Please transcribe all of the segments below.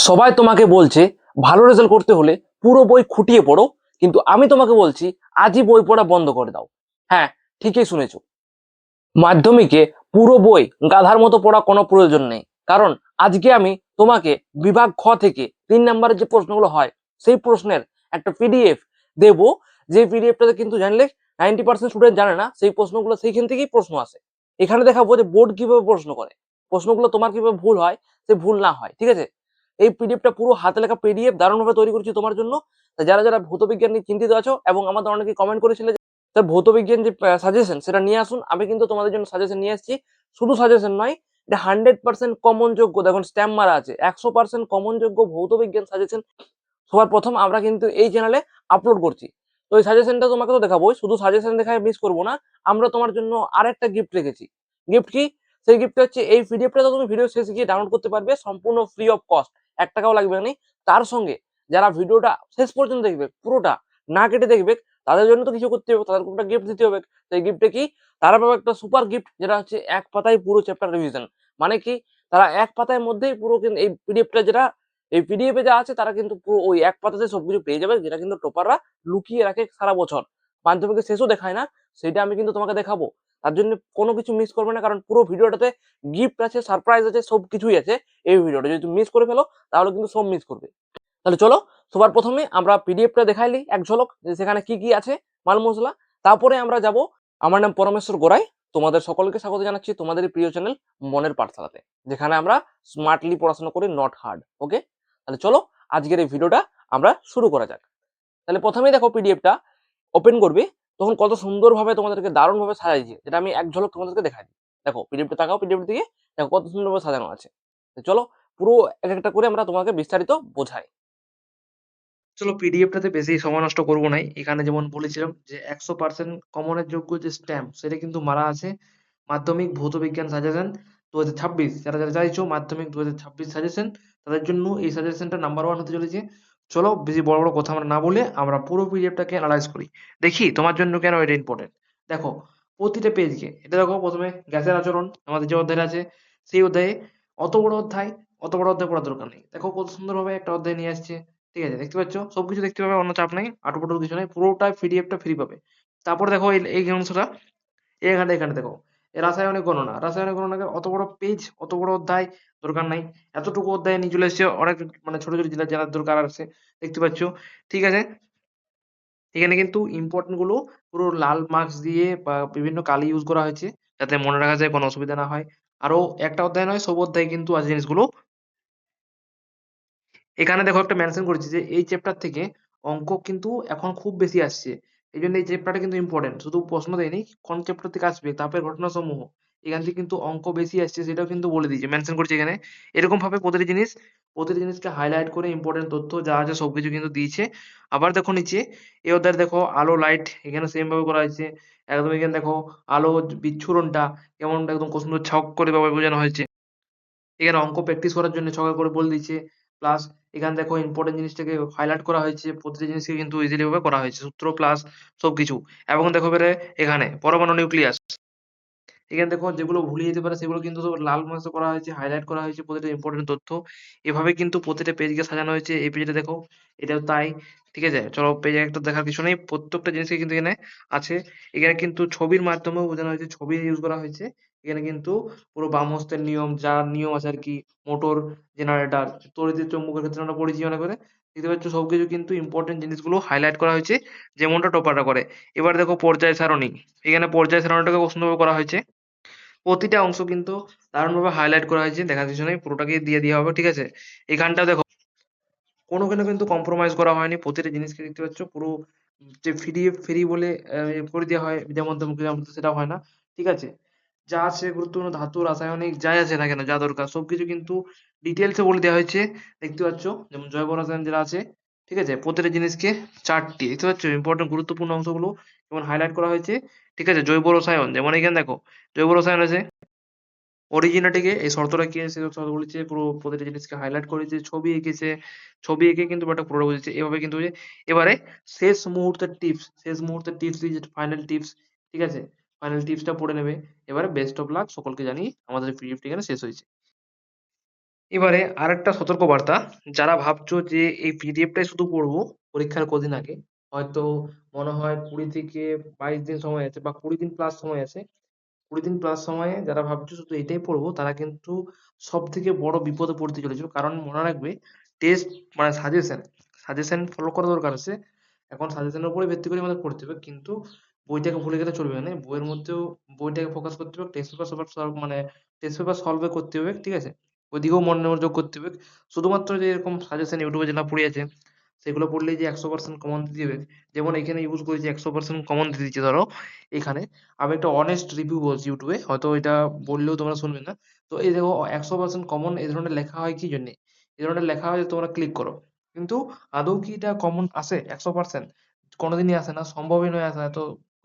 সবাই তোমাকে বলছে ভালো রেজাল্ট করতে হলে পুরো বই খুঁটিয়ে পড়ো, কিন্তু আমি তোমাকে বলছি আজই বই পড়া বন্ধ করে দাও। হ্যাঁ, ঠিকই শুনেছো। মাধ্যমিকে পুরো বই গাধার মতো পড়া কোনো প্রয়োজন নেই। কারণ আজকে আমি তোমাকে বিভাগ খ থেকে 3 নম্বরের যে প্রশ্নগুলো হয় সেই প্রশ্নের একটা পিডিএফ দেব। যে পিডিএফটাতে কিন্তু জানলে 90% স্টুডেন্ট জানে না সেই প্রশ্নগুলো সেইখান থেকেই প্রশ্ন আসে। এখানে দেখাবো যে বোর্ড কিভাবে প্রশ্ন করে, প্রশ্নগুলো তোমার কিভাবে ভুল হয় সে ভুল না হয়। ঠিক আছে, এই পিডিএফটা পুরো হাতে লেখা পিডিএফ দারুণভাবে তৈরি করেছি তোমার জন্য। যারা যারা ভৌত বিজ্ঞান নিয়ে চিন্তিত আছো এবং আমাদের অনেকে কমেন্ট করেছিল স্যার ভৌত বিজ্ঞান যে সাজেশন সেটা নিয়ে আসুন, আমি কিন্তু তোমাদের জন্য সাজেশন নিয়ে আসছি। শুধু সাজেশন নয়, এটা 100% কমন যোগ্য, দেখুন স্ট্যাম্প মারা আছে, 100% কমন যোগ্য ভৌত বিজ্ঞান সাজেশন সবার প্রথম আমরা কিন্তু এই চ্যানেলে আপলোড করছি। তো এই সাজেশনটা তোমাকে তো দেখাবোই, শুধু সাজেশন দেখায় মিস করবো না, আমরা তোমার জন্য আরেকটা গিফট রেখেছি। গিফট কি? সেই গিফট হচ্ছে এই পিডিএফটা তো তুমি ভিডিও শেষে গিয়ে ডাউনলোড করতে পারবে সম্পূর্ণ ফ্রি অফ কস্ট, 1 টাকাও লাগবে না। তার সঙ্গে যারা ভিডিওটা শেষ পর্যন্ত দেখবে, পুরোটা না কেটে দেখবে, তাদের জন্য তো কিছু করতে হবে, তাদেরকে একটা গিফট দিতে হবে। সেই গিফটে কি? তারা পাবে একটা সুপার গিফট, যেটা হচ্ছে এক পাতায় পুরো চ্যাপ্টার রিভিশন। মানে কি, তারা এক পাতার মধ্যেই পুরো কিন্তু এই পিডিএফটা যেটা এই পিডিএফ এ যা আছে তারা কিন্তু পুরো ওই এক পাতাতে সবকিছু পেয়ে যাবে, যেটা কিন্তু টপাররা লুকিয়ে রাখে সারা বছর, মাধ্যমিকের শেষও দেখায় না। সেটা আমি কিন্তু তোমাকে দেখাবো। তার জন্য কোনো কিছু মিস করবে না, কারণ পুরো ভিডিওটাতে গিফট আছে, সারপ্রাইজ আছে, সব কিছুই আছে। এই ভিডিওটা যদি তুমি মিস করে ফেলো তাহলে কিন্তু সব মিস করবে। তাহলে চলো, সবার প্রথমে আমরা পিডিএফটা দেখাইলি এক ঝলক, যে সেখানে কি কি আছে মাল মশলা। তারপরে আমরা যাব। আমার নাম পরমেশ্বর গোড়াই, তোমাদের সকলকে স্বাগত জানাচ্ছি তোমাদের প্রিয় চ্যানেল মনের পাঠশালাতে, যেখানে আমরা স্মার্টলি পড়াশোনা করি, নট হার্ড। ওকে, তাহলে চলো আজকের এই ভিডিওটা আমরা শুরু করা যাক। তাহলে প্রথমেই দেখো পিডিএফটা ওপেন করবে, তখন কত সুন্দরভাবে তোমাদেরকে দারুণভাবে সাজাইছে, যেটা আমি এক ঝলক তোমাদেরকে দেখাই দিই। দেখো পিডিএফটা তাকাও, পিডিএফ দিকে দেখো কত সুন্দরভাবে সাজানো আছে। চলো পুরো এক একটা করে আমরা তোমাকে বিস্তারিত বোঝাই। চলো পিডিএফটাতে বেশি সময় নষ্ট করব নাই। এখানে যেমন বলেছিলাম যে 100% কমনের যোগ্য যে স্ট্যাম্প সেটা কিন্তু মারা আছে। মাধ্যমিক ভৌত বিজ্ঞান সাজেশন 2026, যারা যারা চাইছো মাধ্যমিক 2026 সাজেশন, তাদের জন্য এই সাজেশনটা নাম্বার ওয়ান হতে চলেছে। চলো বেশি বড় বড় কথা আমরা না বলে আমরা পুরো পিডিএফটাকে অ্যানালাইজ করি, দেখি তোমার জন্য কেন এটা ইম্পর্টেন্ট। দেখো প্রতিটা পেজকে, এটা দেখো প্রথমে গ্যাসের আচরণ আমাদের যে অধ্যায় আছে, সেই অধ্যায়ে অত বড় অধ্যায়, অত বড় অধ্যায় পড়ার দরকার নেই। দেখো কত সুন্দরভাবে একটা অধ্যায় নিয়ে আসছে। ঠিক আছে, দেখতে পাচ্ছ সবকিছু দেখতে পাবে, অন্য চাপ নেই, আটু কিছু নেই, পুরোটা পিডিএফটা ফ্রি পাবে। তারপর দেখো এই এই অংশটা, এখানে এখানে দেখো এই রাসায়নিক গণনা, রাসায়নিক গণনাকে অত বড় পেজ, অত বড় অধ্যায় দরকার নাই। এতটুকু অধ্যায় নিয়ে চলে এসেছে, অনেক মানে ছোট ছোট জেলা জেলার দরকার আছে, দেখতে পাচ্ছ। ঠিক আছে, এখানে কিন্তু ইম্পর্টেন্ট গুলো পুরো লাল মার্কস দিয়ে বা বিভিন্ন কালি ইউজ করা হয়েছে, যাতে মনে রাখা যায়, কোনো অসুবিধা না হয়। আরো একটা অধ্যায় নয়, সব অধ্যায় কিন্তু আছে জিনিসগুলো। এখানে দেখো একটা মেনশন করেছি যে এই চ্যাপ্টার থেকে অঙ্ক কিন্তু এখন খুব বেশি আসছে। এই জন্য এই চ্যাপ্টারটা কিন্তু ইম্পর্টেন্ট, শুধু প্রশ্ন দেয়নি কোন চ্যাপ্টার থেকে আসবে, তারপরে ঘটনা সমূহ, এখান থেকে কিন্তু অঙ্ক বেশি আসছে সেটাও কিন্তু বলে দিয়েছে, মেনশন করছে এখানে। এরকম ভাবে প্রতিটি জিনিসকে হাইলাইট করে ইম্পর্টেন্ট তথ্য যা আছে সবকিছু কিন্তু দিয়েছে। আবার দেখো নিচে এই অধ্যায় দেখো আলো লাইট, এখানে সেম ভাবে করা হয়েছে। একদম এখানে দেখো আলো বিচ্ছুরণটা কেমন একদম সুন্দর ছক করে ভাবে বোঝানো হয়েছে। এখানে অঙ্ক প্র্যাকটিস করার জন্য ছকে করে বলে দিচ্ছে। প্লাস এখানে দেখো ইম্পর্টেন্ট জিনিসটাকে হাইলাইট করা হয়েছে, প্রতিটা জিনিসকে কিন্তু ইজিলি ভাবে করা হয়েছে, সূত্র প্লাস সবকিছু। এবং দেখো বেরে এখানে পরমাণু নিউক্লিয়াস, এখানে দেখো যেগুলো ভুলে যেতে পারে সেগুলো কিন্তু সব লাল মার্কসে করা হয়েছে, হাইলাইট করা হয়েছে প্রতিটা ইম্পর্টেন্ট তথ্য। এভাবে কিন্তু প্রতিটা পেজকে সাজানো হয়েছে। এই পেজটা দেখো, এটাও তাই। ঠিক আছে, চলো পেজে একটা দেখার কিছু নেই, প্রত্যেকটা জিনিসই কিন্তু এখানে আছে। এখানে কিন্তু ছবির মাধ্যমেও বোঝানো হয়েছে, ছবি ইউজ করা হয়েছে। এখানে কিন্তু পুরো বাম হস্তের নিয়ম, যা নিয়ম আছে আর কি, মোটর, জেনারেটর, তড়িৎ চৌম্বকের ক্ষেত্রে আমরা পড়েছি অনেক করে। দেখতে পাচ্ছ সবকিছু কিন্তু ইম্পর্টেন্ট জিনিসগুলো হাইলাইট করা হয়েছে, যেমনটা টপাররা করে। এবার দেখো পর্যায় সারণী, এখানে পর্যায় সারণীটাকে খুব সুন্দরভাবে করা হয়েছে। প্রতিটা অংশ কিন্তু দারুণভাবে হাইলাইট করা হয়েছে, দেখার কিছু নেই, পুরোটাকে দিয়ে দেওয়া হবে। ঠিক আছে, এখানটা দেখো কোনোখানে কিন্তু কম্প্রোমাইজ করা হয়নি, প্রতিটা জিনিসকে দেখতে পাচ্ছ পুরো যে ফ্রি বলে করে দেওয়া হয় যেমন তেমন, সেটা হয় না। ঠিক আছে, যা আছে গুরুত্বপূর্ণ ধাতু, রাসায়নিক যাই আছে না কেন, যা দরকার সবকিছু কিন্তু ডিটেলসে বলে দেওয়া হয়েছে। দেখতে পাচ্ছ যেমন জৈব রসায়ন যেটা আছে, ঠিক আছে, প্রতিটা জিনিসকে চারটি দেখতে পাচ্ছ ইম্পর্টেন্ট গুরুত্বপূর্ণ অংশগুলো যেমন হাইলাইট করা হয়েছে। ঠিক আছে, জৈব রসায়ন যেমন এখানে দেখো, জৈব রসায়ন আছে অরিজিনাটিকে এই শর্তটা কি আছে, শর্ত বলেছে পুরো প্রতিটা জিনিসকে হাইলাইট করেছে, ছবি এঁকেছে, ছবি এঁকে কিন্তু ব্যাপারটা পুরো বুঝেছে এভাবে কিন্তু এবারে শেষ মুহূর্তের টিপস দিয়েছে, ফাইনাল টিপস। ঠিক আছে, ফাইনাল টিপসটা পড়ে নেবে। এবারে বেস্ট অফ লাক সকলকে জানিয়ে আমাদের পিডিএফ এখানে শেষ হয়েছে। এবারে আরেকটা সতর্কবার্তা, যারা ভাবছো যে এই পিডিএফটাই শুধু পড়বো পরীক্ষার কদিন আগে, হয়তো মনে হয় 20 থেকে 22 দিন সময় আছে বা 20 দিন প্লাস সময় আছে, 20 দিন প্লাস সময়ে যারা ভাবছো শুধু এটাই পড়বো তারা কিন্তু সব থেকে বড় বিপদে পড়তে চলেছো। কারণ মনে রাখবে, টেস্ট মানে সাজেশন ফলো করা দরকার আছে। এখন সাজেশনের উপরে ভিত্তি করে আমাদের পড়তে হবে, কিন্তু বইটাকে ভুলে গেলে চলবে না। বইয়ের মধ্যেও বইটাকে ফোকাস করতে হবে, টেস্ট পেপার সলভ মানে টেস্ট পেপার সলভে করতে হবে, ঠিক আছে? ওইদিকেও মনোযোগ করতে হবে। শুধুমাত্র যে এরকম সাজেশন ইউটিউবে যেটা পড়িয়েছে সেগুলো পড়লেই যে 100% কমন দিয়ে দিবে, যেমন এখানে ইউজ করেছি 100% কমন দিয়ে দিচ্ছে। ধরো এখানে আমি একটা অনেস্ট রিভিউ বলছি ইউটিউবে, হয়তো এটা বললেও তোমরা শুনবে না। তো এই দেখো 100% কমন এই ধরনের লেখা হয় কি জন্যে? এই ধরনের লেখা হয় যে তোমরা ক্লিক করো, কিন্তু আদৌ কি এটা কমন আসে 100%? কোনোদিনই আসে না, সম্ভবই নয় আসা, তো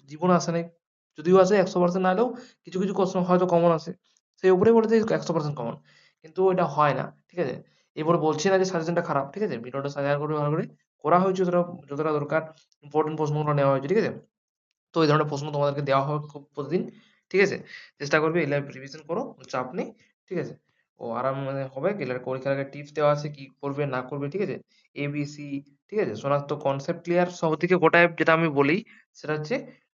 জীবনে আসে নাই। যদিও আসে 100% না হলেও কিছু কিছু কোশ্চেন হয়তো কমন আসে, সেই উপরেই বলে দেয় 100% কমন, কিন্তু এটা হয় না, ঠিক আছে? এরপরে বলছি না যে সাজেশনটা খারাপ, ঠিক আছে? ভিডিওটা শেয়ার করে ভালো করে করা হয়েছে, যতটা যতটা দরকার ইম্পর্টেন্ট প্রশ্নগুলো নেওয়া হয়েছে, ঠিক আছে? তো এই ধরনের প্রশ্ন তোমাদেরকে দেওয়া হবে খুব প্রতিদিন, ঠিক আছে? চেষ্টা করবে এই লাইভ রিভিশন করো, চাপ নেই, ঠিক আছে? ও আরাম মানে হবে, পরীক্ষার আগে টিপস দেওয়া আছে কি করবে না করবে, ঠিক আছে? এবিসি, ঠিক আছে? শনাক্ত, কনসেপ্ট ক্লিয়ার, সব থেকে গোটায় যেটা আমি বলি সেটা হচ্ছে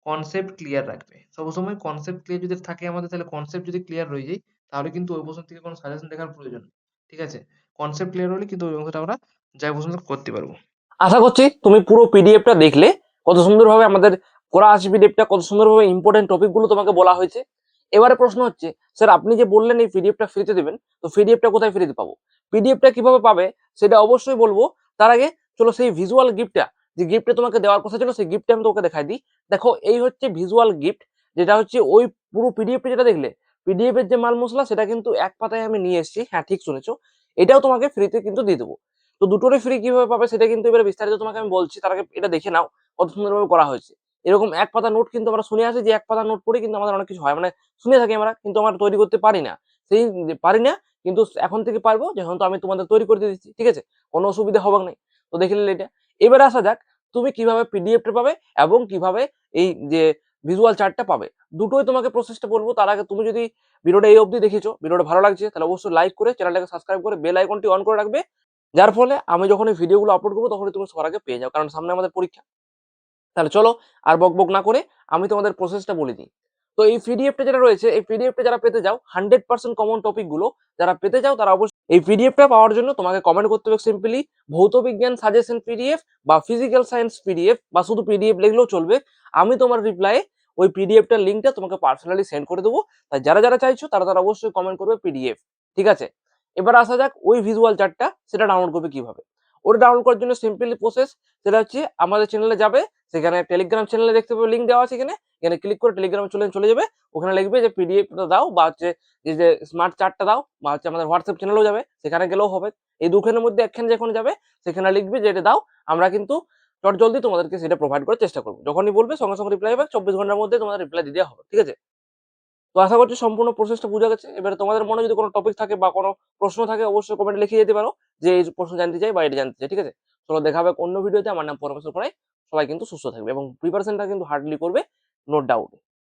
কনসেপ্ট ক্লিয়ার রাখবে সবসময়। কনসেপ্ট ক্লিয়ার যদি থাকে আমাদের, তাহলে কনসেপ্ট যদি ক্লিয়ার রয়ে যায় তাহলে কিন্তু ওই প্রশ্ন থেকে কোনো সাজেশন দেখার প্রয়োজন নেই, ঠিক আছে? কনসেপ্ট ক্লিয়ার হলে কিন্তু ওই অংশটা আমরা যাই প্রশ্ন করতে পারবো। আশা করছি তুমি পুরো পিডিএফটা দেখলে কত সুন্দরভাবে আমাদের করা আছে। পিডিএফটা কত সুন্দরভাবে ইম্পর্টেন্ট টপিকগুলো তোমাকে বলা হয়েছে। এবারে প্রশ্ন হচ্ছে, স্যার আপনি যে বললেন এই পিডিএফটা ফ্রিতে দেবেন, তো পিডিএফটা কোথায় ফ্রিতে পাবো? পিডিএফটা কিভাবে পাবে সেটা অবশ্যই বলবো। তার আগে চলো সেই ভিজুয়াল গিফটটা, যে গিফটটা তোমাকে দেওয়ার কথা ছিল, সেই গিফটটা আমি তোমাকে দেখাই দিই। দেখো এই হচ্ছে ভিজুয়াল গিফট, যেটা হচ্ছে ওই পুরো পিডিএফটা যেটা দেখলে, পিডিএফ এর যে মাল মশলা সেটা কিন্তু এক পাতায় আমি নিয়ে এসেছি। হ্যাঁ, ঠিক শুনেছো, এটাও তোমাকে ফ্রিতে কিন্তু দিয়ে দেবো। তো দুটোরই ফ্রি কিভাবে পাবে সেটা কিন্তু এবারে বিস্তারিত তোমাকে আমি বলছি। তার আগে এটা দেখে নাও কত সুন্দরভাবে করা হয়েছে। এরকম এক পাতা নোট কিন্তু আমরা শুনে আসি যে এক পাতা নোট পড়ে কিন্তু আমাদের অনেক কিছু হয়, মানে শুনে থাকি আমরা, কিন্তু আমরা তৈরি করতে পারি না। সেই যে পারি না, কিন্তু এখন থেকে পারবো, যখন তো আমি তোমাদের তৈরি করে দিচ্ছি, ঠিক আছে? কোনো অসুবিধা হবে না। তো দেখে নিলে এটা। এবারে আসা যাক, তুমি কিভাবে পিডিএফটা পাবে এবং কিভাবে এই যে ভিজুয়াল চার্টটা পাবে। দুটোই তোমাকে প্রসেসটা বলবো। তার আগে তুমি যদি ভিডিওটা এই অবধি দেখেছো, ভিডিওটা ভালো লাগছে, তাহলে অবশ্যই লাইক করে চ্যানেলটাকে সাবস্ক্রাইব করে বেল আইকনটি অন করে রাখবে, যার ফলে আমি যখন এই ভিডিওগুলো আপলোড করবো তখনই তুমি সবার আগে পেয়ে যাও, কারণ সামনে আমাদের পরীক্ষা। তাহলে চলো আর বকবক না করে আমি তোমাদের প্রসেসটা বলে দিই। তো এই পিডিএফটা যেটা রয়েছে, এই পিডিএফটা যারা পেতে যাও, 100% কমন টপিক গুলো যারা পেতে যাও, তারা অবশ্যই এই পিডিএফটা পাওয়ার জন্য তোমাকে কমেন্ট করতে হবে সিম্পলি ভৌত বিজ্ঞান সাজেশন পিডিএফ বা ফিজিক্যাল সায়েন্স পিডিএফ, বা শুধু পিডিএফ লিখলেও চলবে। আমি তোমার রিপ্লাই ওই পিডিএফটার লিঙ্কটা তোমাকে পার্সোনালি সেন্ড করে দেবো। তাই যারা যারা চাইছো তারা তারা অবশ্যই কমেন্ট করবে পিডিএফ, ঠিক আছে? এবার আসা যাক ওই ভিজুয়াল চার্টটা, সেটা ডাউনলোড করবে কিভাবে। ওটা ডাউনলোড করার জন্য সিম্পলি প্রসেস, সেটা হচ্ছে আমাদের চ্যানেলে যাবে, সেখানে টেলিগ্রাম চ্যানেলে দেখতে পাবে লিঙ্ক দেওয়া আছে। এখানে এখানে ক্লিক করে টেলিগ্রামে চলে যাবে। ওখানে লিখবে যে পিডিএফটা দাও, বা হচ্ছে যে স্মার্ট চার্টটা দাও, বা হচ্ছে আমাদের হোয়াটসঅ্যাপ চ্যানেলেও যাবে, সেখানে গেলেও হবে। এই দুখানের মধ্যে একখানে যখন যাবে সেখানে লিখবে যে এটা দাও, আমরা কিন্তু চট জলদি তোমাদেরকে সেটা প্রোভাইড করার চেষ্টা করবো। যখনই বলবে সঙ্গে সঙ্গে রিপ্লাই হবে, 24 ঘন্টার মধ্যে তোমাদের রিপ্লাই দিয়ে দেওয়া হবে, ঠিক আছে? তো আশা করছি সম্পূর্ণ প্রসেসটা বোঝা গেছে। এবারে তোমাদের মনে যদি কোনো টপিক থাকে বা কোনো প্রশ্ন থাকে, অবশ্যই কমেন্টে লিখে যেতে পারো যে এই প্রশ্ন জানতে চাই বা এটা জানতে চাই, ঠিক আছে? চলো দেখা হবে অন্য ভিডিওতে। আমার নাম পরমেশ্বর পড়াই। সবাই কিন্তু সুস্থ থাকবে এবং প্রিপারেশনটা কিন্তু হার্ডলি করবে, নো ডাউট।